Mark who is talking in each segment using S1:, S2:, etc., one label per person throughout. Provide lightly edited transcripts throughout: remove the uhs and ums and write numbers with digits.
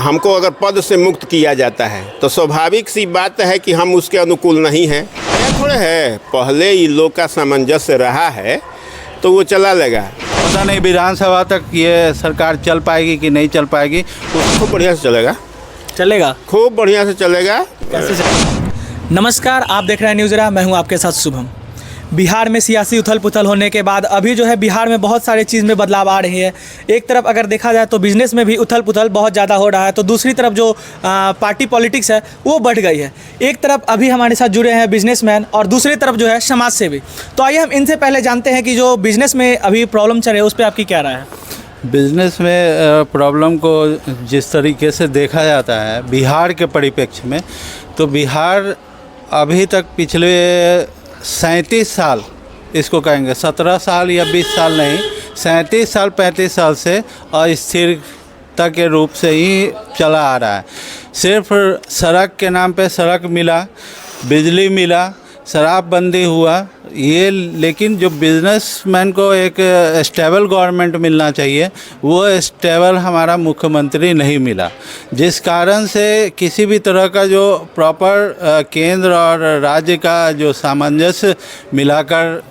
S1: हमको अगर पद से मुक्त किया जाता है तो स्वाभाविक सी बात है कि हम उसके अनुकूल नहीं हैं। यह थोड़े है, पहले इन लोग का सामंजस्य रहा है तो वो चला लेगा।
S2: पता नहीं विधानसभा तक ये सरकार चल पाएगी कि नहीं चल पाएगी।
S1: खूब बढ़िया से
S3: चलेगा,
S1: खूब बढ़िया से चलेगा।
S3: नमस्कार, आप देख रहे हैं न्यूज़ रा, मैं हूं आपके साथ शुभम। बिहार में सियासी उथल पुथल होने के बाद अभी जो है बिहार में बहुत सारे चीज़ में बदलाव आ रही है। एक तरफ अगर देखा जाए तो बिजनेस में भी उथल पुथल बहुत ज़्यादा हो रहा है, तो दूसरी तरफ जो पार्टी पॉलिटिक्स है वो बढ़ गई है। एक तरफ अभी हमारे साथ जुड़े हैं बिजनेसमैन और दूसरी तरफ जो है समाज सेवी। तो आइए हम इनसे पहले जानते हैं कि जो बिज़नेस में अभी प्रॉब्लम चल रही है उस पर आपकी क्या राय है।
S2: बिजनेस में प्रॉब्लम को जिस तरीके से देखा जाता है बिहार के परिप्रेक्ष्य में, तो बिहार अभी तक पिछले 37 साल, इसको कहेंगे 17 साल या 20 साल नहीं, 37 साल 35 साल से अस्थिरता के रूप से ही चला आ रहा है। सिर्फ सड़क के नाम पे सड़क मिला, बिजली मिला, शराबबंदी हुआ ये, लेकिन जो बिजनेसमैन को एक स्टेबल गवर्नमेंट मिलना चाहिए वो स्टेबल हमारा मुख्यमंत्री नहीं मिला, जिस कारण से किसी भी तरह का जो प्रॉपर केंद्र और राज्य का जो सामंजस्य मिलाकर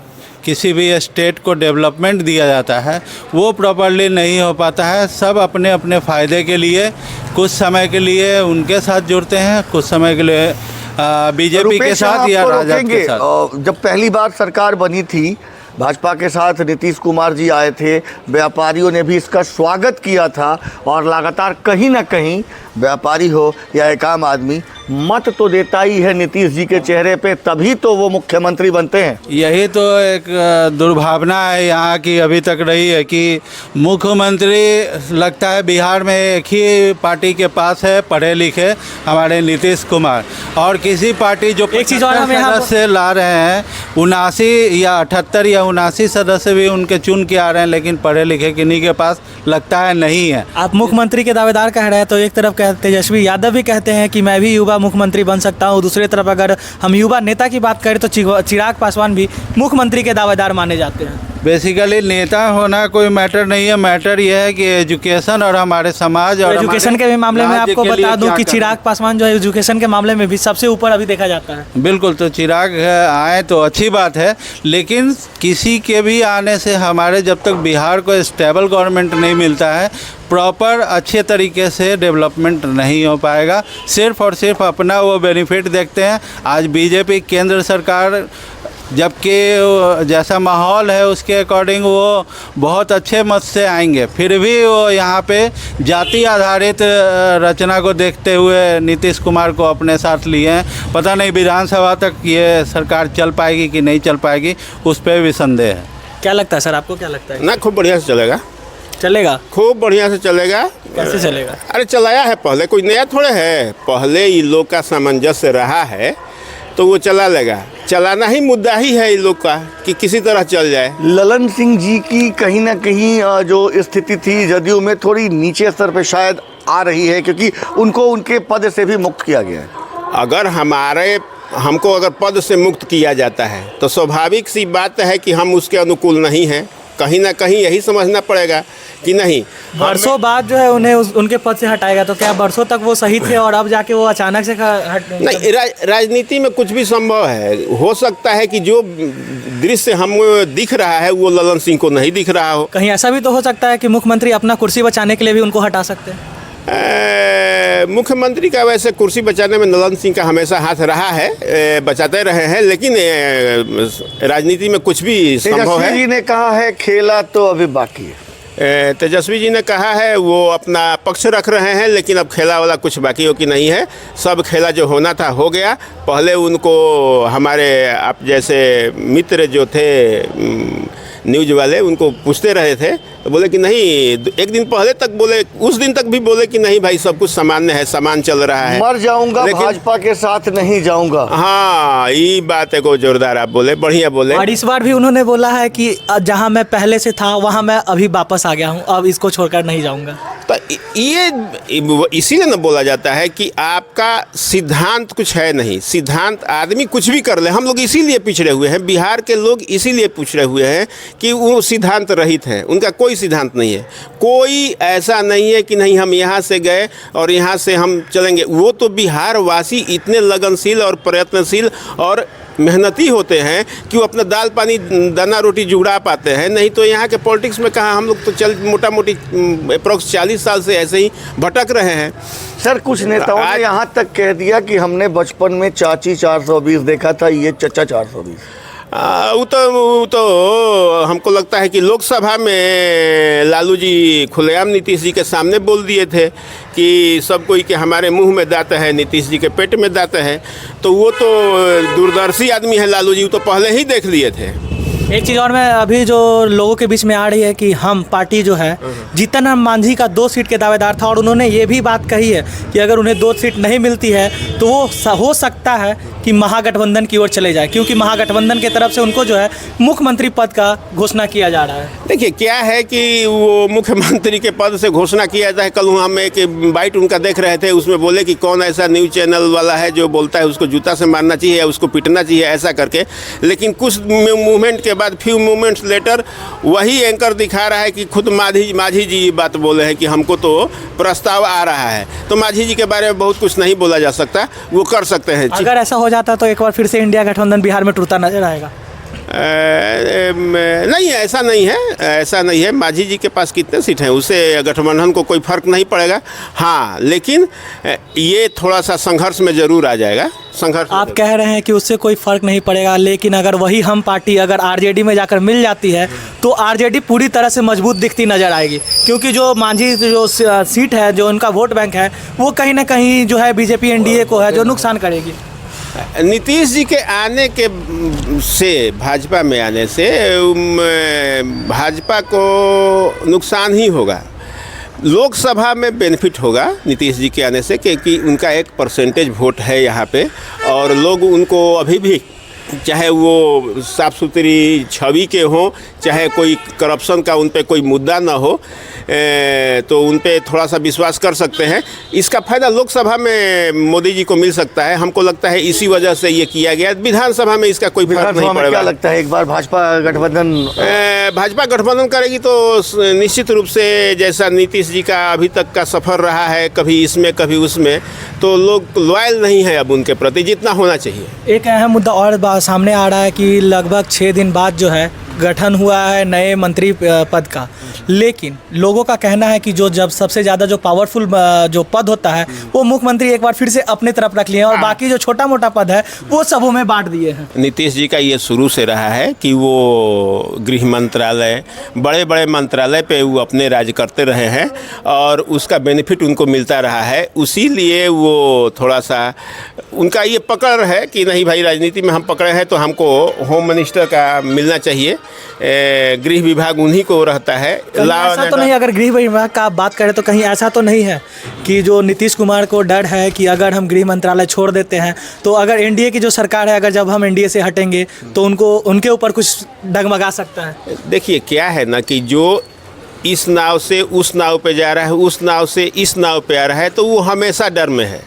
S2: किसी भी स्टेट को डेवलपमेंट दिया जाता है वो प्रॉपरली नहीं हो पाता है। सब अपने अपने फ़ायदे के लिए कुछ समय के लिए उनके साथ जुड़ते हैं, कुछ समय के लिए बीजेपी के साथ या राजद के साथ।
S4: जब पहली बार सरकार बनी थी भाजपा के साथ नीतीश कुमार जी आए थे, व्यापारियों ने भी इसका स्वागत किया था और लगातार कहीं ना कहीं व्यापारी हो या एक आम आदमी मत तो देता ही है नीतीश जी के चेहरे पे, तभी तो वो मुख्यमंत्री बनते हैं।
S2: यही तो एक दुर्भावना है यहाँ की अभी तक रही है कि मुख्यमंत्री लगता है बिहार में एक ही पार्टी के पास है, पढ़े लिखे, हमारे नीतीश कुमार, और किसी पार्टी जो
S3: एक चीज़ और हम यहाँ
S2: सदस्य ला रहे हैं 79 या 78 या 79 सदस्य भी उनके चुन के आ रहे हैं, लेकिन पढ़े लिखे किन्हीं के पास लगता है नहीं है।
S3: आप मुख्यमंत्री के दावेदार कह रहे हैं, तो एक तरफ तेजस्वी यादव भी कहते हैं कि मैं भी युवा मुख्यमंत्री बन सकता हूँ। दूसरी तरफ अगर हम युवा नेता की बात करें तो चिराग पासवान भी मुख्यमंत्री के दावेदार माने जाते हैं।
S2: बेसिकली नेता होना कोई मैटर नहीं है, मैटर यह है कि एजुकेशन और हमारे समाज और
S3: एजुकेशन के भी मामले में आपको बता दूं कि चिराग पासवान जो है एजुकेशन के मामले में भी सबसे ऊपर अभी देखा जाता है।
S2: बिल्कुल, तो चिराग आए तो अच्छी बात है, लेकिन किसी के भी आने से हमारे जब तक बिहार को स्टेबल गवर्नमेंट नहीं मिलता है, प्रॉपर अच्छे तरीके से डेवलपमेंट नहीं हो पाएगा। सिर्फ और सिर्फ अपना वो बेनिफिट देखते हैं। आज बीजेपी केंद्र सरकार जबकि जैसा माहौल है उसके अकॉर्डिंग वो बहुत अच्छे मत से आएंगे, फिर भी वो यहाँ पे जाति आधारित रचना को देखते हुए नीतीश कुमार को अपने साथ लिए हैं। पता नहीं विधानसभा तक ये सरकार चल पाएगी कि नहीं चल पाएगी, उस पर भी संदेह है।
S3: क्या लगता है सर, आपको क्या लगता है?
S1: ना खूब बढ़िया से
S3: चलेगा,
S1: खूब बढ़िया से चलेगा।
S3: कैसे चलेगा?
S1: अरे चलाया है पहले, कोई नया थोड़े है, पहले इन लोग का सामंजस्य रहा है तो वो चला लेगा। चलाना ही मुद्दा ही है इन लोग का कि किसी तरह चल जाए।
S4: ललन सिंह जी की कहीं ना कहीं जो स्थिति थी जदयू में थोड़ी नीचे स्तर पे शायद आ रही है, क्योंकि उनको उनके पद से भी मुक्त किया गया है।
S1: अगर हमको अगर पद से मुक्त किया जाता है तो स्वाभाविक सी बात है कि हम उसके अनुकूल नहीं हैं। कहीं ना कहीं यही समझना पड़ेगा कि नहीं,
S3: बरसों बाद जो है उन्हें उनके पद से हटाएगा, तो क्या बरसों तक वो सही थे और अब जाके वो अचानक से
S1: नहीं, राजनीति में कुछ भी संभव है। हो सकता है कि जो दृश्य हम दिख रहा है वो ललन सिंह को नहीं दिख रहा हो। कहीं
S3: ऐसा भी तो हो सकता है कि मुख्यमंत्री अपना कुर्सी बचाने के लिए भी उनको हटा सकते हैं।
S1: मुख्यमंत्री का वैसे कुर्सी बचाने में ललन सिंह का हमेशा हाथ रहा है, बचाते रहे हैं, लेकिन राजनीति में कुछ भी संभव है।
S4: तेजस्वी जी ने कहा है खेला तो अभी बाकी है।
S1: तेजस्वी जी ने कहा है वो अपना पक्ष रख रहे हैं, लेकिन अब खेला वाला कुछ बाकी हो कि नहीं है। सब खेला जो होना था हो गया। पहले उनको हमारे आप जैसे मित्र जो थे न्यूज वाले उनको पूछते रहे थे तो बोले कि नहीं, एक दिन पहले तक बोले, उस दिन तक भी बोले कि नहीं भाई सब कुछ सामान्य है, सामान चल रहा है,
S4: मर जाऊंगा भाजपा के साथ नहीं जाऊंगा।
S1: हाँ, ये बात है को जोरदार आप बोले, बढ़िया बोले।
S3: और इस बार भी उन्होंने बोला है कि जहां मैं पहले से था वहां मैं अभी वापस आ गया हूं, अब इसको छोड़कर नहीं जाऊंगा।
S1: तो ये इसीलिए ना बोला जाता है कि आपका सिद्धांत कुछ है नहीं। सिद्धांत आदमी कुछ भी कर ले, हम लोग इसीलिए पिछड़े हुए हैं, बिहार के लोग इसीलिए पिछड़े हुए हैं कि वो सिद्धांत रहित हैं, उनका कोई कोई सिद्धांत नहीं है। कोई ऐसा नहीं है कि नहीं हम यहाँ से गए और यहाँ से हम चलेंगे। वो तो बिहार वासी इतने लगनशील और प्रयत्नशील और मेहनती होते हैं कि वो अपना दाल पानी दाना रोटी जुड़ा पाते हैं। नहीं तो यहाँ के पॉलिटिक्स में कहाँ, हम लोग तो मोटा मोटी अप्रॉक्स 40 साल से ऐसे ही भटक रहे हैं।
S4: सर कुछ नेताओं ने यहाँ तक कह दिया कि हमने बचपन में चाची 420 देखा था, ये चचा 420।
S1: वो तो हमको लगता है कि लोकसभा में लालू जी खुलेआम नीतीश जी के सामने बोल दिए थे कि सब कोई कि हमारे मुंह में दांत है, नीतीश जी के पेट में दांत है। तो वो तो दूरदर्शी आदमी है लालू जी, वो तो पहले ही देख लिए थे।
S3: एक चीज़ और मैं अभी जो लोगों के बीच में आ रही है कि हम पार्टी जो है, जीतन राम मांझी का 2 सीट के दावेदार था और उन्होंने ये भी बात कही है कि अगर उन्हें 2 सीट नहीं मिलती है तो वो हो सकता है कि महागठबंधन की ओर चले जाए, क्योंकि महागठबंधन की तरफ से उनको जो है मुख्यमंत्री पद का घोषणा किया जा रहा है।
S1: देखिए क्या है कि वो मुख्यमंत्री के पद से घोषणा किया जाए। कल हम एक बाइट उनका देख रहे थे, उसमें बोले कि कौन ऐसा न्यूज़ चैनल वाला है जो बोलता है उसको जूता से मारना चाहिए या उसको पीटना चाहिए, ऐसा करके। लेकिन कुछ मूवमेंट के बाद, फ्यू मूवमेंट्स लेटर, वही एंकर दिखा रहा है कि खुद मांझी जी ये बात बोले हैं कि हमको तो प्रस्ताव आ रहा है। तो मांझी जी के बारे में बहुत कुछ नहीं बोला जा सकता, वो कर सकते हैं।
S3: अगर ऐसा हो जाता तो एक बार फिर से इंडिया गठबंधन बिहार में टूटता नजर आएगा।
S1: नहीं, ऐसा नहीं है, ऐसा नहीं है। मांझी जी के पास कितने सीट हैं, उससे गठबंधन को कोई फर्क नहीं पड़ेगा। हाँ, लेकिन ये थोड़ा सा संघर्ष में ज़रूर आ जाएगा। संघर्ष
S3: आप कह रहे हैं कि उससे कोई फर्क नहीं पड़ेगा, लेकिन अगर वही हम पार्टी अगर आरजेडी में जाकर मिल जाती है तो आरजेडी पूरी तरह से मजबूत दिखती नजर आएगी, क्योंकि जो मांझी जो सीट है, जो उनका वोट बैंक है, वो कहीं ना कहीं जो है बीजेपी एनडीए को है जो नुकसान करेगी।
S1: नीतीश जी के आने के से, भाजपा में आने से भाजपा को नुकसान ही होगा। लोकसभा में बेनिफिट होगा नीतीश जी के आने से, क्योंकि उनका एक परसेंटेज वोट है यहाँ पे और लोग उनको अभी भी, चाहे वो साफ़ सुथरी छवि के हों, चाहे कोई करप्शन का उन पे कोई मुद्दा ना हो, तो उन पे थोड़ा सा विश्वास कर सकते हैं। इसका फ़ायदा लोकसभा में मोदी जी को मिल सकता है। हमको लगता है इसी वजह से ये किया गया। विधानसभा में इसका कोई फर्क नहीं पड़ेगा।
S4: क्या लगता है, एक बार भाजपा
S1: गठबंधन करेगी तो निश्चित रूप से, जैसा नीतीश जी का अभी तक का सफ़र रहा है, कभी इसमें कभी उसमें, तो लोग लॉयल नहीं है अब उनके प्रति जितना होना चाहिए।
S3: एक अहम मुद्दा और सामने आ रहा है कि लगभग 6 दिन बाद जो है गठन हुआ है नए मंत्री पद का, लेकिन लोगों का कहना है कि जो जब सबसे ज़्यादा जो पावरफुल जो पद होता है वो मुख्यमंत्री एक बार फिर से अपने तरफ रख लिए हैं और बाकी जो छोटा मोटा पद है वो सबों में बांट दिए हैं।
S1: नीतीश जी का ये शुरू से रहा है कि वो गृह मंत्रालय, बड़े बड़े मंत्रालय पे वो अपने राज करते रहे हैं और उसका बेनिफिट उनको मिलता रहा है। उसी लिए वो थोड़ा सा उनका ये पकड़ है कि नहीं भाई, राजनीति में हम पकड़े हैं तो हमको होम मिनिस्टर का मिलना चाहिए। गृह विभाग उन्हीं को रहता है।
S3: ऐसा तो नहीं, अगर गृह विभाग का आप बात करें तो कहीं ऐसा तो नहीं है कि जो नीतीश कुमार को डर है कि अगर हम गृह मंत्रालय छोड़ देते हैं तो अगर एनडीए की जो सरकार है, अगर जब हम एनडीए से हटेंगे तो उनके ऊपर कुछ डगमगा सकता है।
S1: देखिए क्या है ना कि जो इस नाव से उस नाव पे जा रहा है, उस नाव से इस नाव पे आ रहा है, तो वो हमेशा डर में है।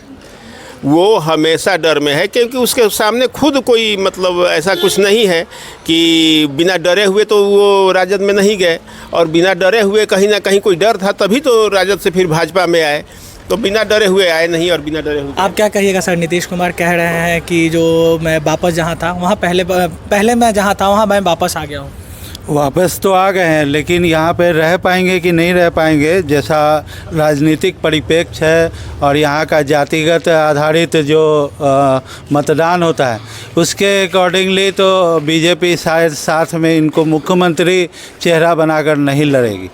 S1: वो हमेशा डर में है क्योंकि उसके सामने खुद कोई मतलब ऐसा कुछ नहीं है कि बिना डरे हुए तो वो राजद में नहीं गए, और बिना डरे हुए कहीं ना कहीं कोई डर था तभी तो राजद से फिर भाजपा में आए। तो बिना डरे हुए आए नहीं और बिना डरे हुए।
S3: आप क्या कहिएगा सर? नीतीश कुमार कह रहे हैं कि जो मैं वापस जहाँ था वहाँ पहले मैं जहाँ था वहाँ मैं वापस आ गया हूँ।
S2: वापस तो आ गए हैं, लेकिन यहाँ पे रह पाएंगे कि नहीं रह पाएंगे, जैसा राजनीतिक परिप्रेक्ष्य है और यहाँ का जातिगत आधारित जो मतदान होता है उसके अकॉर्डिंगली तो बीजेपी शायद साथ में इनको मुख्यमंत्री चेहरा बनाकर नहीं लड़ेगी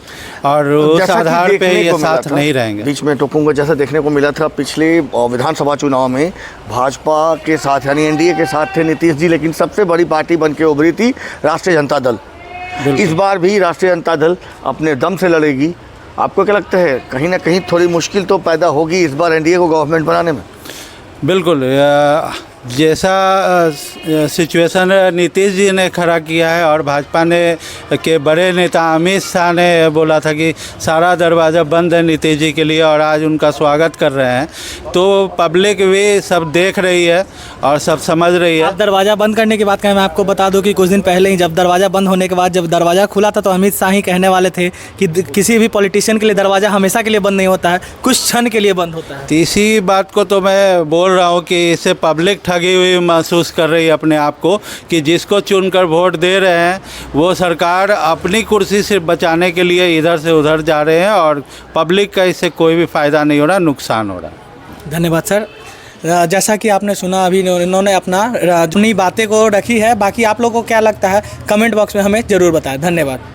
S2: और उस आधार पे ये साथ नहीं रहेंगे।
S4: बीच में टोकूंगा, जैसा देखने को मिला था पिछले विधानसभा चुनाव में भाजपा के साथ यानी एनडीए के साथ थे नीतीश जी, लेकिन सबसे बड़ी पार्टी बन के उभरी थी राष्ट्रीय जनता दल। इस बार भी राष्ट्रीय जनता दल अपने दम से लड़ेगी। आपको क्या लगता है, कहीं ना कहीं थोड़ी मुश्किल तो पैदा होगी इस बार एनडीए को गवर्नमेंट बनाने में?
S2: बिल्कुल, जैसा सिचुएशन नीतीश जी ने खड़ा किया है और भाजपा ने के बड़े नेता अमित शाह ने बोला था कि सारा दरवाज़ा बंद है नीतीश जी के लिए और आज उनका स्वागत कर रहे हैं, तो पब्लिक भी सब देख रही है और सब समझ रही है।
S3: आप दरवाज़ा बंद करने की बात करें, मैं आपको बता दूं कि कुछ दिन पहले ही जब दरवाज़ा बंद होने के बाद जब दरवाज़ा खुला था तो अमित शाह ही कहने वाले थे कि किसी भी पॉलिटिशियन के लिए दरवाज़ा हमेशा के लिए बंद नहीं होता है, कुछ क्षण के लिए बंद होता है।
S2: तो इसी बात को तो मैं बोल रहा हूँ कि इससे पब्लिक ठगी हुई महसूस कर रही है अपने आप को, कि जिसको चुनकर वोट दे रहे हैं वो सरकार अपनी कुर्सी से बचाने के लिए इधर से उधर जा रहे हैं और पब्लिक का इससे कोई भी फ़ायदा नहीं हो रहा, नुकसान हो रहा है।
S3: धन्यवाद सर। जैसा कि आपने सुना अभी इन्होंने अपनी बातें को रखी है, बाकी आप लोगों को क्या लगता है कमेंट बॉक्स में हमें ज़रूर बताएं। धन्यवाद।